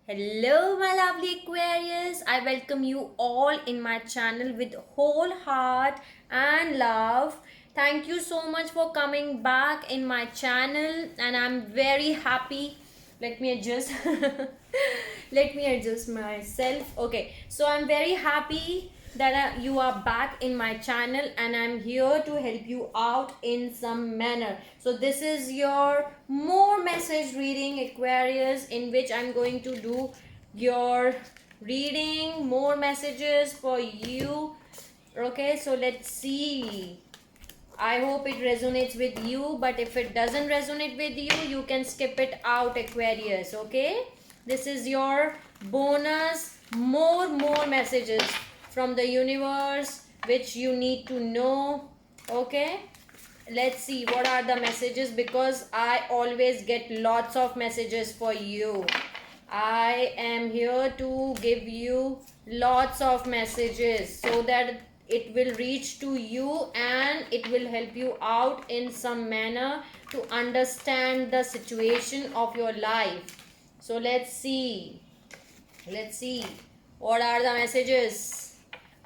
Hello, my lovely Aquarius. I welcome you all in my channel with whole heart and love. Thank you so much for coming back in my channel, and I'm very happy. Let me adjust. Let me adjust myself. Okay, so I'm very happy that you are back in my channel, and I'm here to help you out in some manner. So this is your more message reading, Aquarius, in which I'm going to do your reading, more messages for you. Okay, so let's see. I hope it resonates with you, but if it doesn't resonate with you, you can skip it out, Aquarius. Okay, this is your bonus, more messages from the universe which you need to know. Okay, let's see what are the messages, because I always get lots of messages for you. I am here to give you lots of messages so that it will reach to you and it will help you out in some manner to understand the situation of your life. So let's see. Let's see. What are the messages?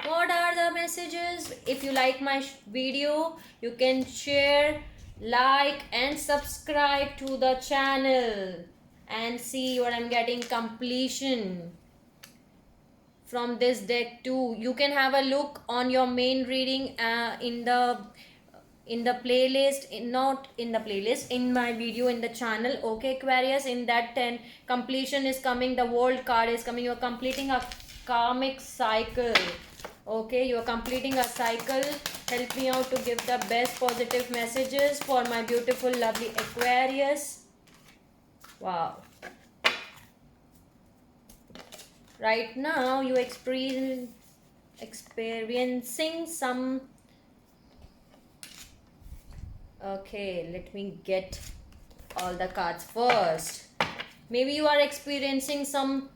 What are the messages? If you like my video, you can share, like, and subscribe to the channel and see what I'm getting. Completion from this deck too. You can have a look on your main reading in the playlist, not in the playlist, in my video in the channel. Okay, Aquarius, in that 10 completion is coming, the world card is coming. You're completing a karmic cycle. Okay, you're completing a cycle. Help me out to give the best positive messages for my beautiful lovely Aquarius. Wow. Right now you experiencing some. Okay, let me get all the cards first. Maybe you are experiencing some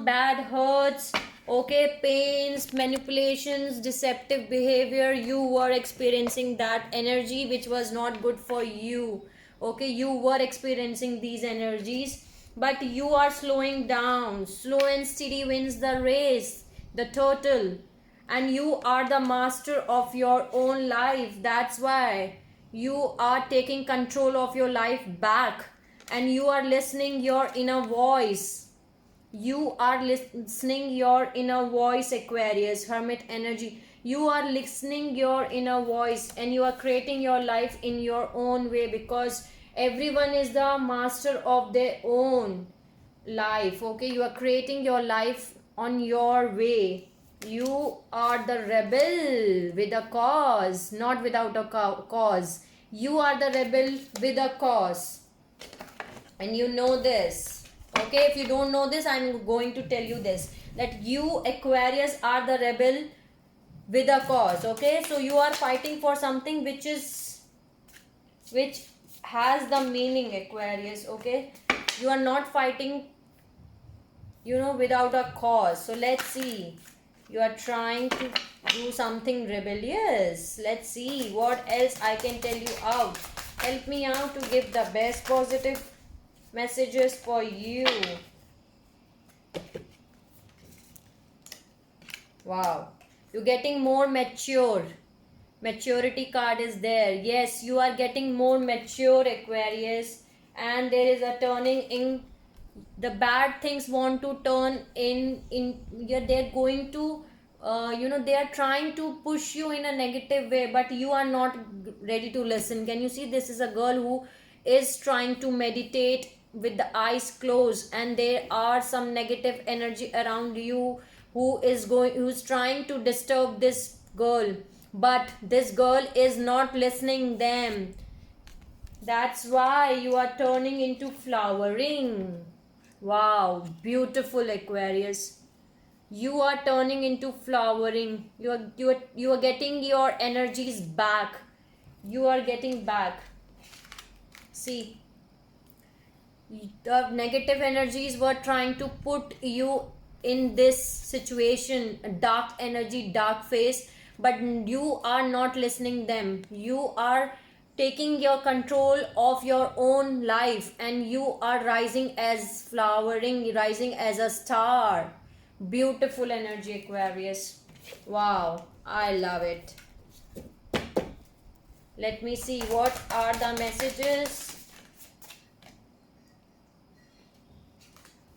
bad hurts. Okay, pains, manipulations, deceptive behavior. You were experiencing that energy which was not good for you. Okay, you were experiencing these energies, but you are slowing down. Slow and steady wins the race, the turtle. And you are the master of your own life. That's why you are taking control of your life back, and you are listening your inner voice. You are listening your inner voice, Aquarius, Hermit energy. You are listening your inner voice, and you are creating your life in your own way, because everyone is the master of their own life. Okay, you are creating your life on your way. You are the rebel with a cause, not without a cause. You are the rebel with a cause, and you know this. Okay, if you don't know this, I'm going to tell you this, that you, Aquarius, are the rebel with a cause. Okay, so you are fighting for something which has the meaning, Aquarius. Okay, you are not fighting without a cause. So let's see. You are trying to do something rebellious. Let's see what else I can tell you out. Help me out to give the best positive messages for you. Wow. You're getting more mature. Maturity card is there. Yes, you are getting more mature, Aquarius. And there is a turning in. The bad things want to turn in. Yeah, they're going to they are trying to push you in a negative way, but you are not ready to listen. Can you see, this is a girl who is trying to meditate with the eyes closed, and there are some negative energy around you who's trying to disturb this girl, but this girl is not listening them. That's why you are turning into flowering. Wow, beautiful, Aquarius. You are turning into flowering. You are getting your energies back. You are getting back. See, the negative energies were trying to put you in this situation, dark energy, dark phase, but you are not listening them. You are taking your control of your own life, and you are rising as flowering, rising as a star. Beautiful energy, Aquarius. Wow, I love it. Let me see what are the messages.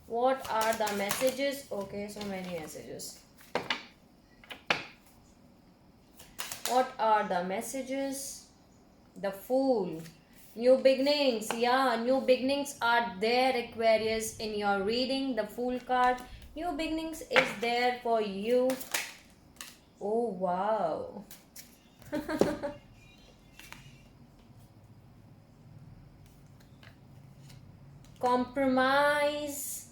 What are the messages? Okay, so many messages. What are the messages? The Fool. New beginnings. Yeah, new beginnings are there, Aquarius, in your reading. The Fool card. New beginnings is there for you. Oh, wow. Compromise.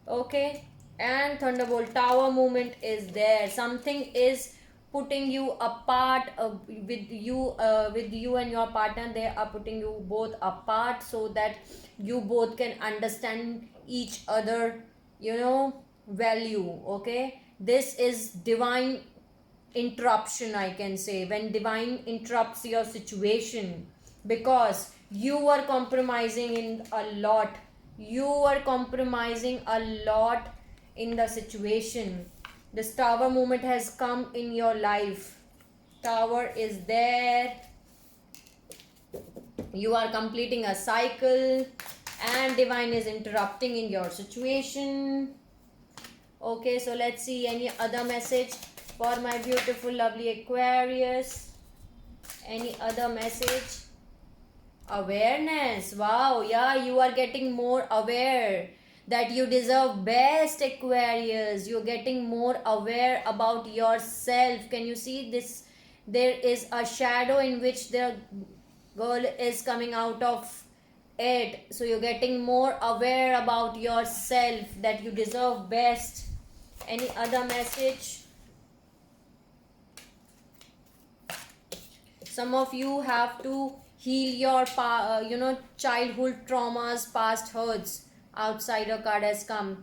Okay. And Thunderbolt. Tower movement is there. Something is putting you apart with you and your partner. They are putting you both apart so that you both can understand each other, value. Okay, this is divine interruption, I can say, when divine interrupts your situation, because you were compromising in a lot, you were compromising a lot in the situation. This tower moment has come in your life. Tower is there. You are completing a cycle and divine is interrupting in your situation. Okay, so let's see any other message for my beautiful lovely Aquarius. Any other message? Awareness. Wow, yeah, you are getting more aware that you deserve best, Aquarius. You're getting more aware about yourself. Can you see this? There is a shadow in which the girl is coming out of it. So you're getting more aware about yourself, that you deserve best. Any other message? Some of you have to heal your childhood traumas, past hurts. Outsider card has come.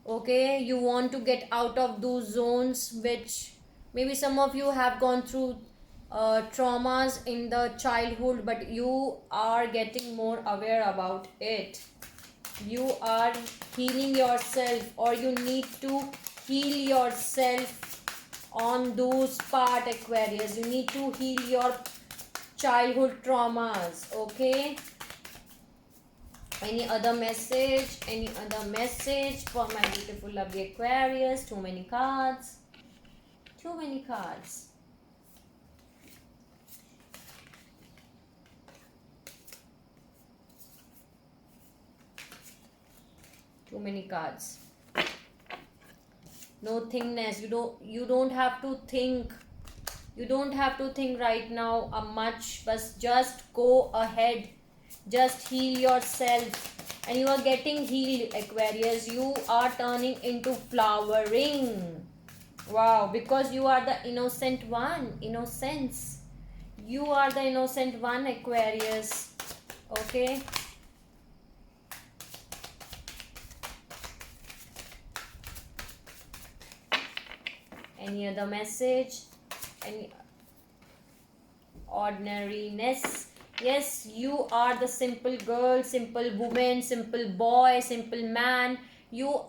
Okay, you want to get out of those zones, which maybe some of you have gone through traumas in the childhood, but you are getting more aware about it. You are healing yourself, or you need to heal yourself on those part, Aquarius. You need to heal your childhood traumas. Okay, any other message? Any other message for my beautiful lovely Aquarius? Too many cards. Too many cards. Too many cards. No thingness. You don't have to think. You don't have to think right now much, but just go ahead. Just heal yourself, and you are getting healed, Aquarius. You are turning into flowering. Wow, because you are the innocent one. Innocence. You are the innocent one, Aquarius. Okay. Any other message? Any ordinariness? Yes, you are the simple girl, simple woman, simple boy, simple man. You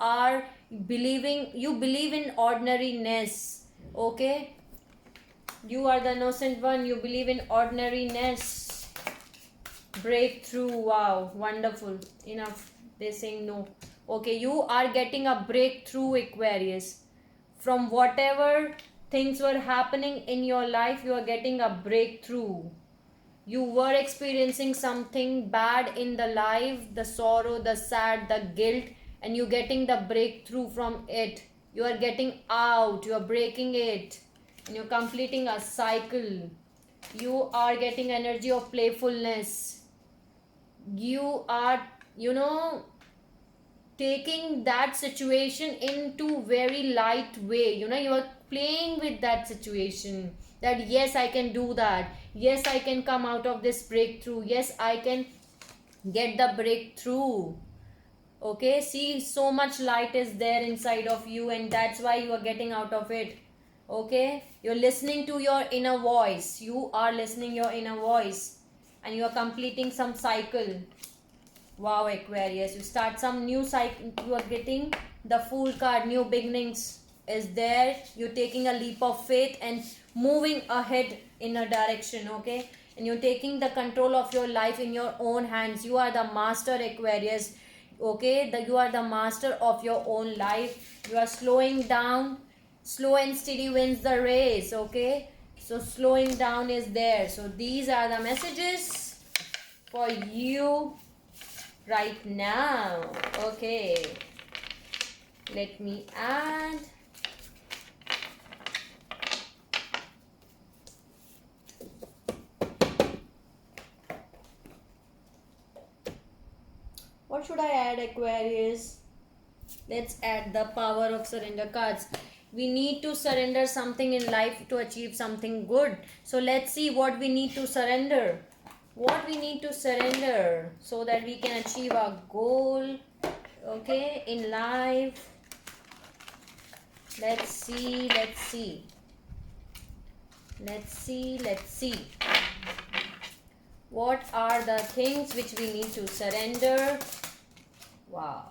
believe in ordinariness. Okay, you are the innocent one. You believe in ordinariness. Breakthrough. Wow, wonderful. Enough. They're saying no. Okay, you are getting a breakthrough, Aquarius. From whatever things were happening in your life, you are getting a breakthrough. You were experiencing something bad in the life, the sorrow, the sad, the guilt, and you're getting the breakthrough from it. You are getting out, you are breaking it, and you're completing a cycle. You are getting energy of playfulness. You are, taking that situation into very light way. You are playing with that situation, that yes, I can do that, yes, I can come out of this breakthrough, yes, I can get the breakthrough. Okay, see, so much light is there inside of you, and that's why you are getting out of it. Okay, you're listening to your inner voice. You are listening your inner voice. and you are completing some cycle. Wow, Aquarius, you start some new cycle. You are getting the Fool card. New beginnings is there. You're taking a leap of faith and moving ahead in a direction, okay? And you're taking the control of your life in your own hands. You are the master, Aquarius, okay? You are the master of your own life. You are slowing down. Slow and steady wins the race, okay? So slowing down is there. So these are the messages for you right now. Okay, let me add. What should I add, Aquarius? Let's add the power of surrender cards. We need to surrender something in life to achieve something good. So let's see what we need to surrender. What we need to surrender so that we can achieve our goal, okay, in life. Let's see, let's see. Let's see, let's see. What are the things which we need to surrender? Wow.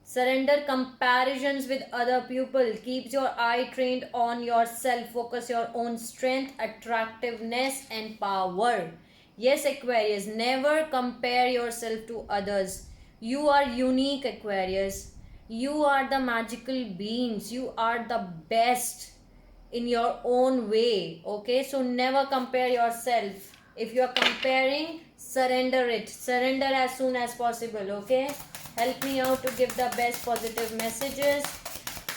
Surrender comparisons with other people. Keep your eye trained on yourself. Focus your own strength, attractiveness and power. Yes, Aquarius, never compare yourself to others. You are unique, Aquarius. You are the magical beings. You are the best in your own way, okay? So never compare yourself. If you are comparing, surrender it. Surrender as soon as possible, okay? Help me out to give the best positive messages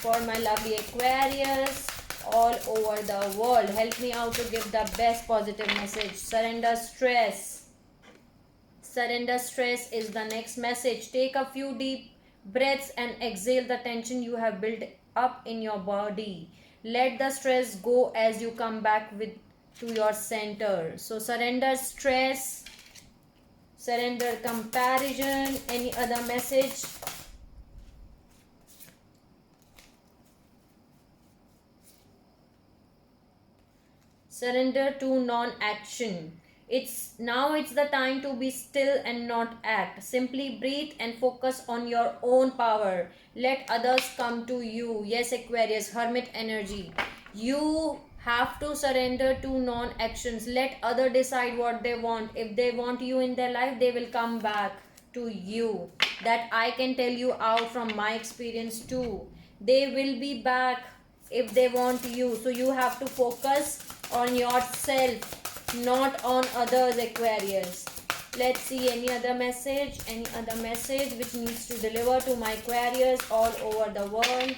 for my lovely Aquarius all over the world. Help me out to give the best positive message. Surrender stress. Surrender stress is the next message. Take a few deep breaths and exhale the tension you have built up in your body. Let the stress go as you come back to your center. So surrender stress. Surrender comparison. Any other message? Surrender to non-action. It's the time to be still and not act. Simply breathe and focus on your own power. Let others come to you. Yes, Aquarius, hermit energy. You have to surrender to non-actions. Let others decide what they want. If they want you in their life, they will come back to you. That I can tell you out from my experience too. They will be back if they want you. So you have to focus on yourself, not on others, Aquarius. Let's see any other message which needs to deliver to my Aquarius all over the world.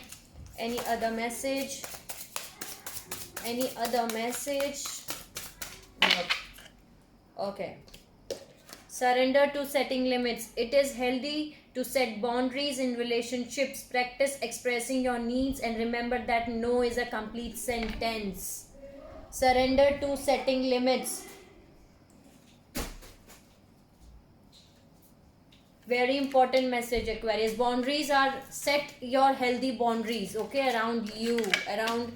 Any other message? Nope. Okay. Surrender to setting limits. It is healthy to set boundaries in relationships. Practice expressing your needs and remember that no is a complete sentence. Surrender to setting limits. Very important message, Aquarius. Boundaries are, set your healthy boundaries, okay, around you, around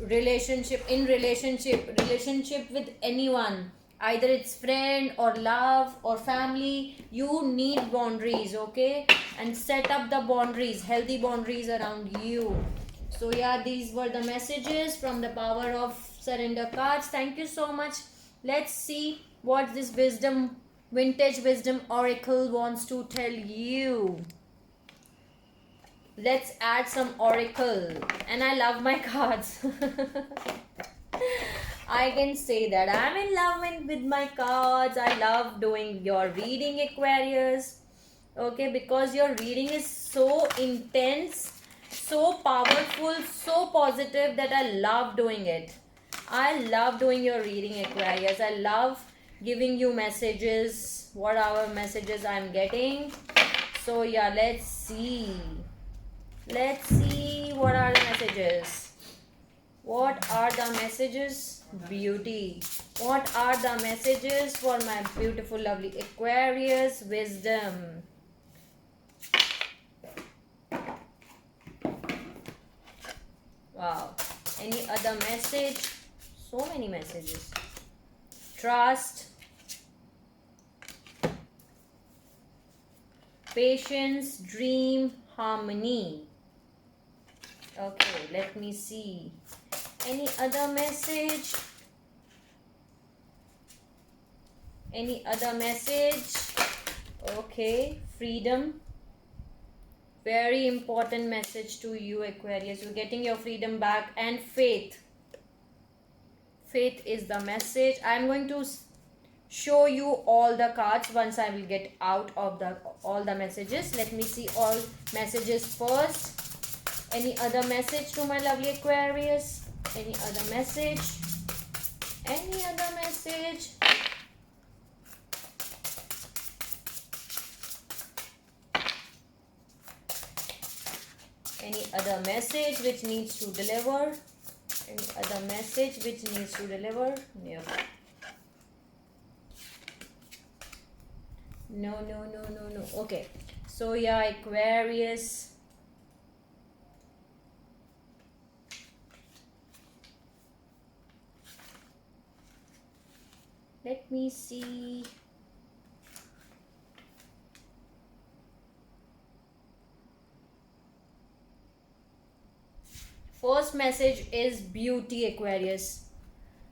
relationship with anyone, either it's friend or love or family. You need boundaries, okay, and set up the boundaries, healthy boundaries around you. So yeah, these were the messages from the power of surrender cards. Thank you so much. Let's see what this vintage wisdom oracle wants to tell you. Let's add some oracle. And I love my cards. I can say that I'm in love with my cards. I love doing your reading, Aquarius. Okay, because your reading is so intense, so powerful, so positive that I love doing it. I love doing your reading, Aquarius. I love giving you messages, what are messages I'm getting. So yeah, let's see what are the messages. Beauty. What are the messages for my beautiful lovely Aquarius? Wisdom. Wow. Any other message? So many messages. Trust. patience, dream, harmony. Okay, let me see. Any other message? Any other message? Okay, freedom. Very important message to you, Aquarius. You're getting your freedom back. And faith. Faith is the message. I'm going to show you all the cards once I will get out of all the messages. Let me see all messages first. Any other message to my lovely Aquarius? Any other message? Any other message? Any other message which needs to deliver? Any other message which needs to deliver? No. No. Okay. So yeah, Aquarius. Let me see. First message is beauty, Aquarius.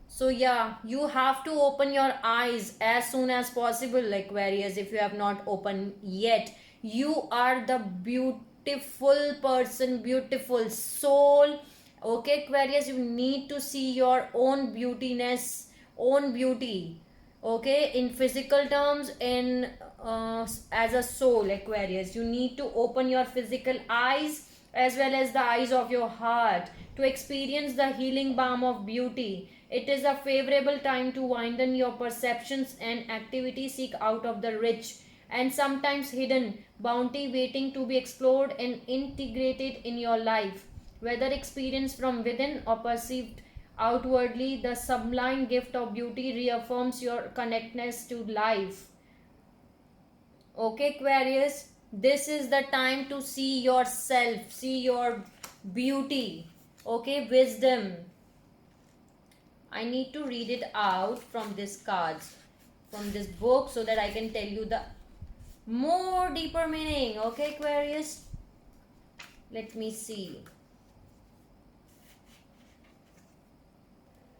So yeah, you have to open your eyes as soon as possible, Aquarius, if you have not opened yet. You are the beautiful person, beautiful soul. Okay, Aquarius, you need to see your own beautiness, own beauty. Okay, in physical terms, in as a soul, Aquarius, you need to open your physical eyes as well as the eyes of your heart to experience the healing balm of beauty. It is a favorable time to widen your perceptions and activity, seek out of the rich and sometimes hidden bounty waiting to be explored and integrated in your life. Whether experienced from within or perceived outwardly, the sublime gift of beauty reaffirms your connectedness to life. Okay, Aquarius, this is the time to see yourself, see your beauty. Okay, wisdom. I need to read it out from this cards, from this book, so that I can tell you the more deeper meaning. Okay, Aquarius, let me see.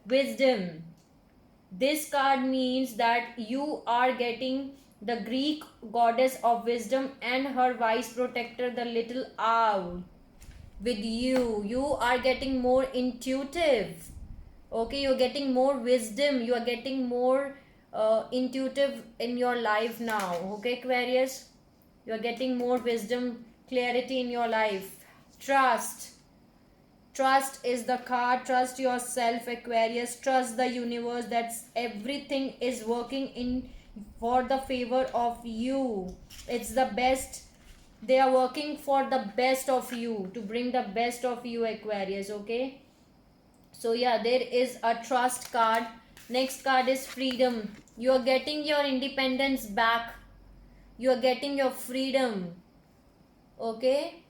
Wisdom. This card means that you are getting the Greek goddess of wisdom and her wise protector, the little owl, with you. You are getting more intuitive. Okay, you're getting more wisdom. You are getting more intuitive in your life now. Okay, Aquarius, you are getting more wisdom, clarity in your life. Trust. Trust is the card. Trust yourself, Aquarius. Trust the universe that everything is working in for the favor of you. It's the best. They are working for the best of you, to bring the best of you, Aquarius. Okay, so yeah, there is a trust card. Next card is freedom. You are getting your independence back. You are getting your freedom. Okay,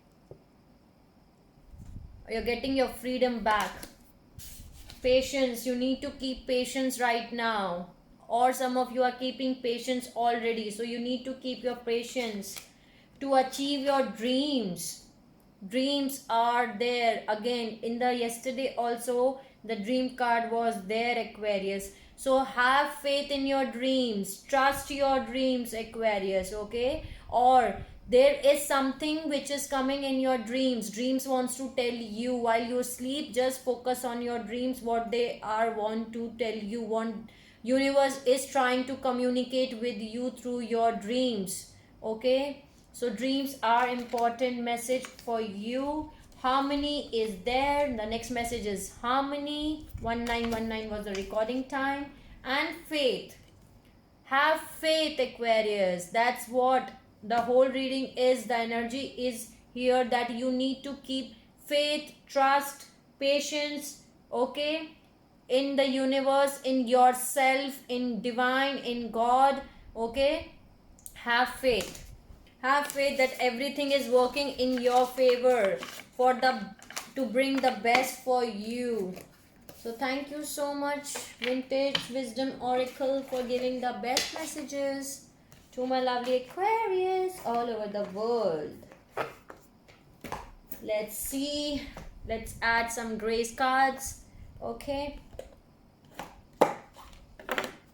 you're getting your freedom back. Patience. You need to keep patience right now, or some of you are keeping patience already, so you need to keep your patience to achieve your dreams. Dreams are there again. In the yesterday also, the dream card was there, Aquarius. So have faith in your dreams. Trust your dreams, Aquarius. Okay, or there is something which is coming in your dreams. Dreams wants to tell you while you sleep. Just focus on your dreams, what they are want to tell you. Universe is trying to communicate with you through your dreams. Okay, so dreams are important message for you. Harmony is there. The next message is harmony. 1919 was the recording time. And faith. Have faith, Aquarius. That's what the whole reading is. The energy is here that you need to keep faith, trust, patience, okay, in the universe, in yourself, in divine, in God. Okay, have faith. Have faith that everything is working in your favor for to bring the best for you. So thank you so much, Vintage Wisdom Oracle, for giving the best messages to my lovely Aquarius all over the world. Let's see. Let's add some grace cards. Okay.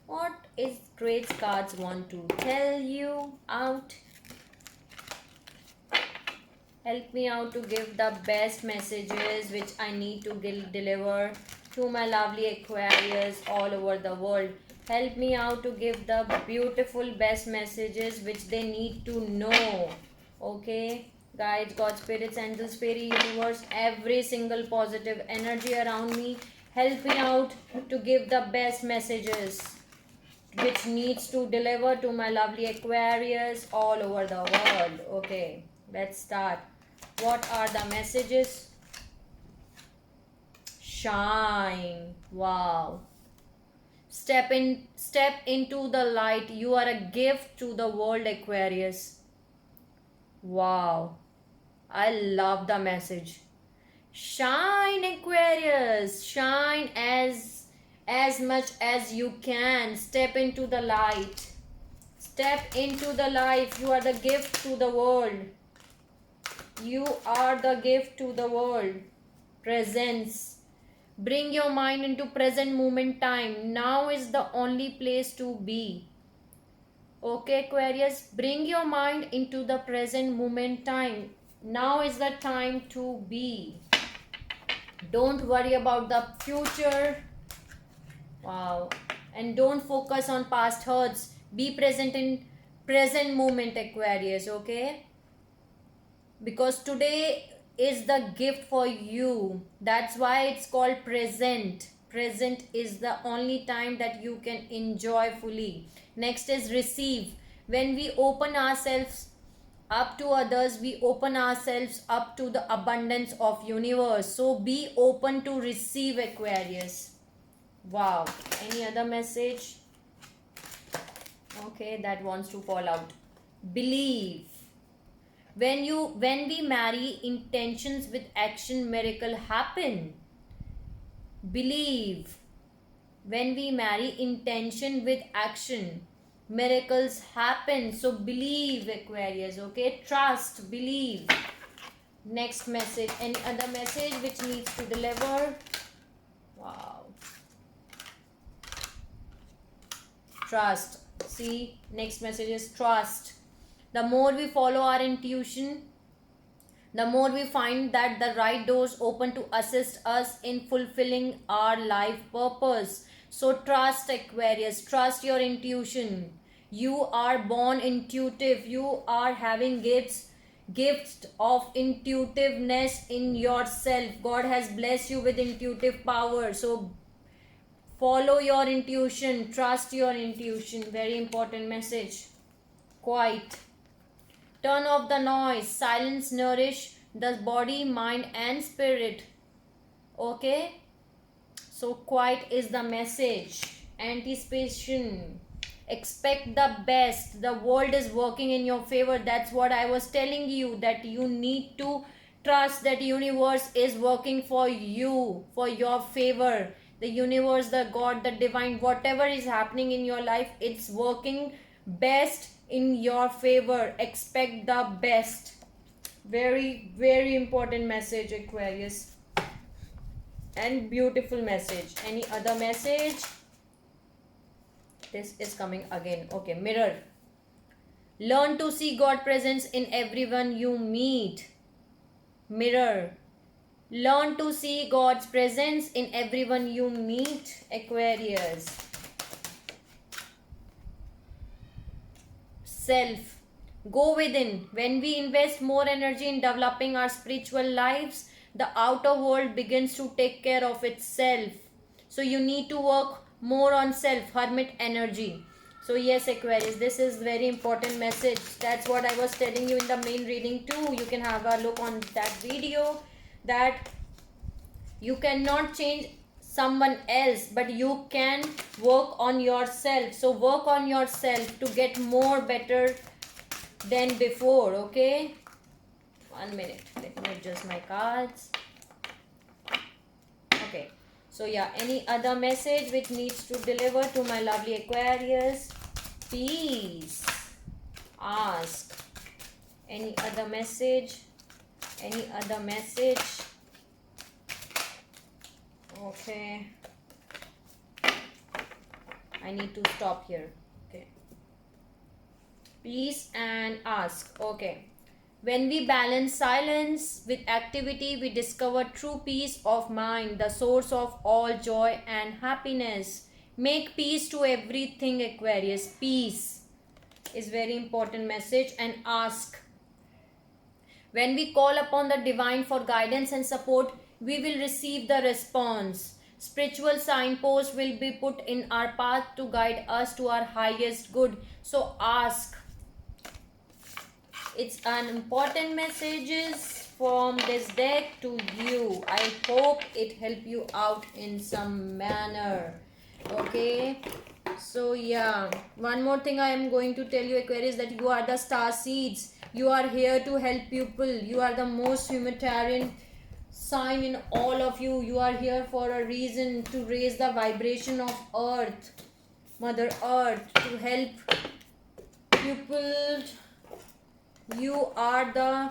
What is grace cards want to tell you out? Help me out to give the best messages which I need to deliver to my lovely Aquarius all over the world. Help me out to give the beautiful best messages which they need to know. Okay, guides, God, spirits, angels, fairy, universe, every single positive energy around me. Help me out to give the best messages which needs to deliver to my lovely Aquarius all over the world. Okay, let's start. What are the messages? Shine. Wow. Step into the light. You are a gift to the world, Aquarius. Wow. I love the message. Shine, Aquarius. Shine as much as you can. Step into the light. Step into the light. You are the gift to the world. You are the gift to the world. Presence. Bring your mind into present moment time. Now is the only place to be. Okay, Aquarius, bring your mind into the present moment time. Now is the time to be. Don't worry about the future. Wow. And don't focus on past hurts. Be present in present moment, Aquarius, okay? Because today is the gift for you. That's why it's called present. Present is the only time that you can enjoy fully. Next is receive. When we open ourselves up to others, we open ourselves up to the abundance of universe. So be open to receive, Aquarius. Wow. Any other message? Okay, that wants to fall out. Believe. When we marry intentions with action, miracle happen. Believe. When we marry intention with action, miracles happen. So believe, Aquarius, okay? Trust, believe. Next message. Any other message which needs to deliver? Wow. Trust. See, next message is trust. The more we follow our intuition, the more we find that the right doors open to assist us in fulfilling our life purpose. So trust, Aquarius. Trust your intuition. You are born intuitive. You are having gifts of intuitiveness in yourself. God has blessed you with intuitive power. So follow your intuition. Trust your intuition. Very important message. Quiet. Turn off the noise. Silence nourish the body, mind and spirit. Okay. So quiet is the message. Anticipation. Expect the best. The world is working in your favor. That's what I was telling you, that you need to trust that universe is working for you, for your favor. The universe, the God, the divine, whatever is happening in your life, it's working best in your favor. Expect the best. Very, very important message, Aquarius. And beautiful message. Any other message? This is coming again. Okay, mirror. Learn to see God presence in everyone you meet. Mirror. Learn to see God's presence in everyone you meet, Aquarius. Self. Go within. When we invest more energy in developing our spiritual lives, the outer world begins to take care of itself. So you need to work more on self, hermit energy. So yes, Aquarius, this is very important message. That's what I was telling you in the main reading too. You can have a look on that video, that you cannot change someone else, but you can work on yourself. So work on yourself to get more better than before. Okay, 1 minute, let me adjust my cards. Okay, so yeah, any other message which needs to deliver to my lovely Aquarius? Peace. ask. Any other message? Any other message? Okay. I need to stop here. Okay. Please and ask. Okay. When we balance silence with activity, we discover true peace of mind, the source of all joy and happiness. Make peace to everything, Aquarius. Peace is very important message. And ask. When we call upon the divine for guidance and support, we will receive the response. Spiritual signposts will be put in our path to guide us to our highest good. So ask. It's an important messages from this deck to you. I hope it help you out in some manner. Okay. So yeah, one more thing I am going to tell you, Aquarius, that you are the star seeds. You are here to help people. You are the most humanitarian sign in all of you. You are here for a reason, to raise the vibration of earth, Mother Earth, to help people. You are the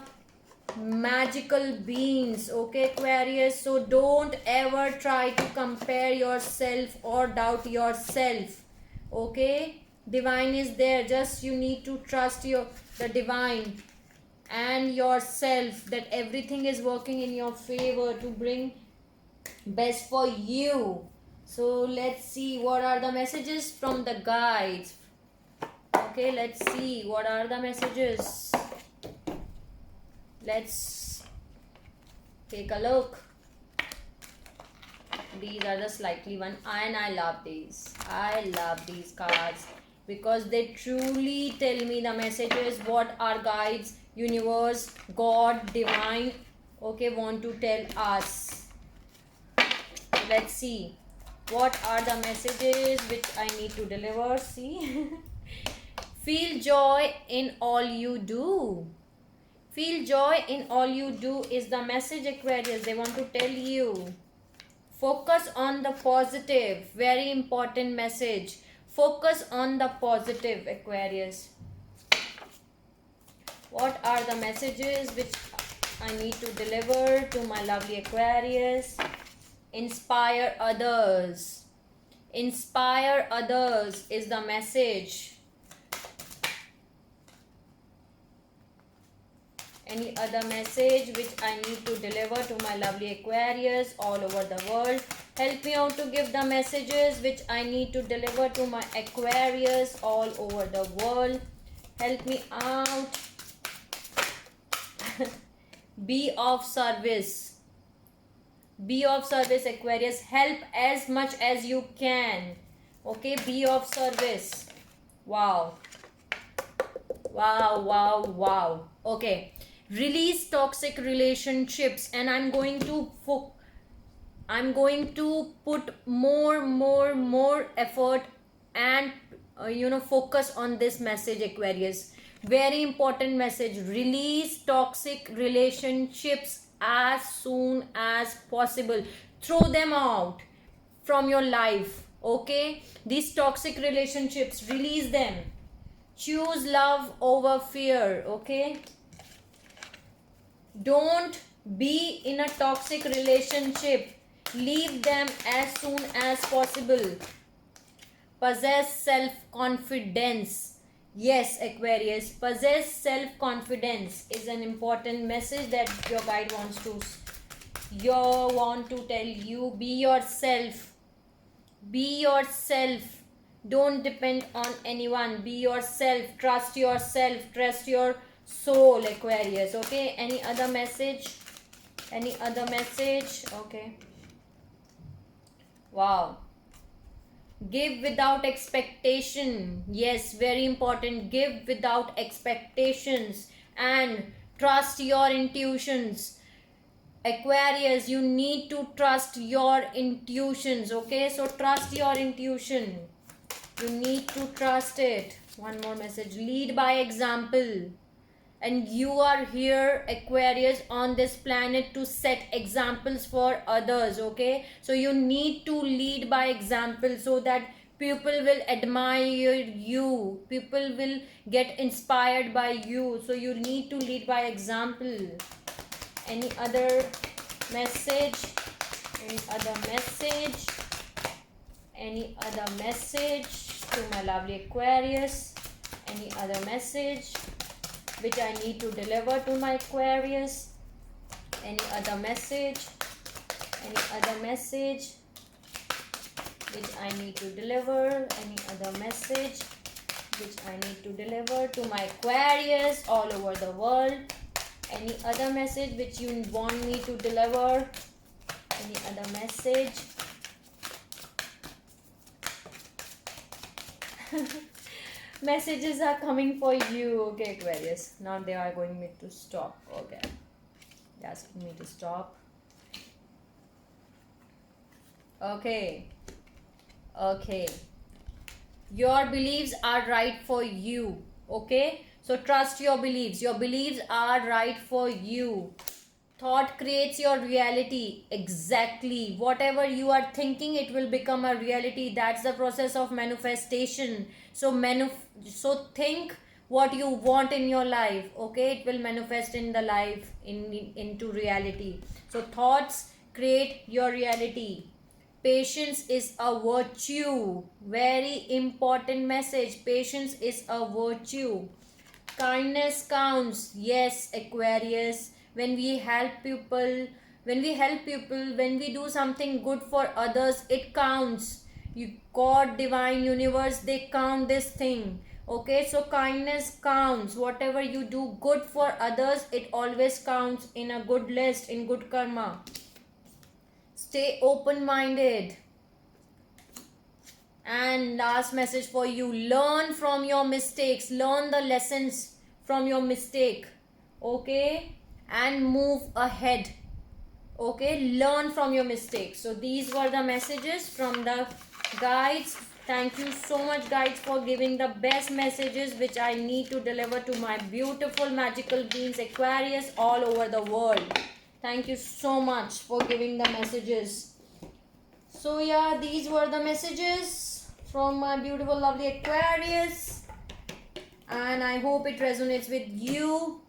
magical beings, okay, Aquarius? So don't ever try to compare yourself or doubt yourself, okay? Divine is there. Just you need to trust the divine and yourself, that everything is working in your favor to bring best for you. So let's see what are the messages from the guides. Okay, let's see what are the messages. Let's take a look. These are the slightly one, and I love these. I love these cards because they truly tell me the messages what our guides, universe, God, divine, okay, want to tell us. Let's see what are the messages which I need to deliver. See. Feel joy in all you do. Feel joy in all you do is the message, Aquarius. They want to tell you. Focus on the positive. Very important message. Focus on the positive, Aquarius. What are the messages which I need to deliver to my lovely Aquarius? Inspire others. Inspire others is the message. Any other message which I need to deliver to my lovely Aquarius all over the world? Help me out to give the messages which I need to deliver to my Aquarius all over the world. Help me out. Be of service. Be of service, Aquarius. Help as much as you can. Okay, be of service. Wow. Wow, wow, wow. Okay. Release toxic relationships, and I'm going to put more effort and focus on this message, Aquarius. Very important message. Release toxic relationships as soon as possible. Throw them out from your life, okay? These toxic relationships, release them. Choose love over fear, okay? Don't be in a toxic relationship. Leave them as soon as possible. Possess self-confidence. Yes, Aquarius, possess self-confidence is an important message that your guide wants to tell you. Be yourself. Be yourself. Don't depend on anyone. Be yourself. Trust yourself. Trust your soul, Aquarius. Okay, any other message? Any other message? Okay. Wow. Give without expectation. Yes, very important. Give without expectations and trust your intuitions. Aquarius, you need to trust your intuitions. Okay, so trust your intuition. You need to trust it. One more message. Lead by example. And you are here, Aquarius, on this planet to set examples for others, okay? So you need to lead by example so that People will admire you, people will get inspired by you, so you need to lead by example. Any other message? Any other message? Any other message to my lovely Aquarius? Any other message which I need to deliver to my Aquarius? Any other message? Any other message which I need to deliver? Any other message which I need to deliver to my Aquarius all over the world? Any other message which you want me to deliver? Any other message? Messages are coming for you. Okay, Aquarius, now they are going me to stop. Okay, they're asking me to stop. Okay, your beliefs are right for you. Okay, so trust your beliefs. Your beliefs are right for you. Thought creates your reality. Exactly, whatever you are thinking, it will become a reality. That's the process of manifestation. So think what you want in your life. Okay, it will manifest in the life, into reality. So thoughts create your reality. Patience is a virtue. Very important message. Patience is a virtue. Kindness counts. Yes, Aquarius. When we help people, when we do something good for others, it counts. God, divine, universe, they count this thing. Okay, so kindness counts. Whatever you do good for others, it always counts in a good list, in good karma. Stay open-minded. And last message for you: learn from your mistakes. Learn the lessons from your mistake. Okay, and move ahead. Okay, learn from your mistakes. So these were the messages from the guides. Thank you so much, guides, for giving the best messages which I need to deliver to my beautiful magical beings Aquarius all over the world. Thank you so much for giving the messages. So yeah, these were the messages from my beautiful lovely Aquarius, and I hope it resonates with you.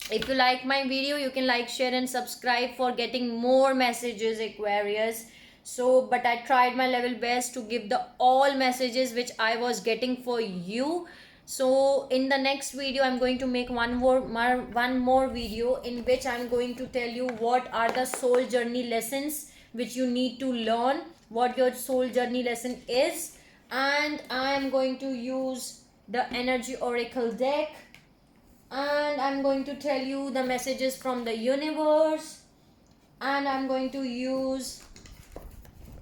If you like my video, you can like, share and subscribe for getting more messages, Aquarius. So but I tried my level best to give the all messages which I was getting for you. So in the next video, I'm going to make one more video in which I'm going to tell you what are the soul journey lessons which you need to learn, what your soul journey lesson is. And I am going to use the energy oracle deck, and I'm going to tell you the messages from the universe, and I'm going to use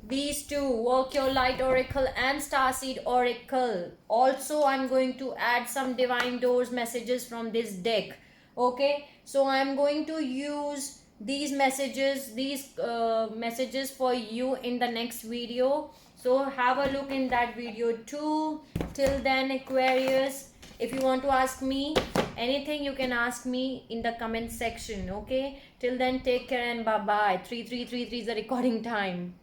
these two, Work Your Light Oracle and Starseed Oracle. Also, I'm going to add some Divine Doors messages from this deck. Okay, so I'm going to use these messages, messages for you in the next video. So have a look in that video too. Till then, Aquarius, if you want to ask me anything, you can ask me in the comment section. Okay, till then, take care and bye bye. 3333 is the recording time.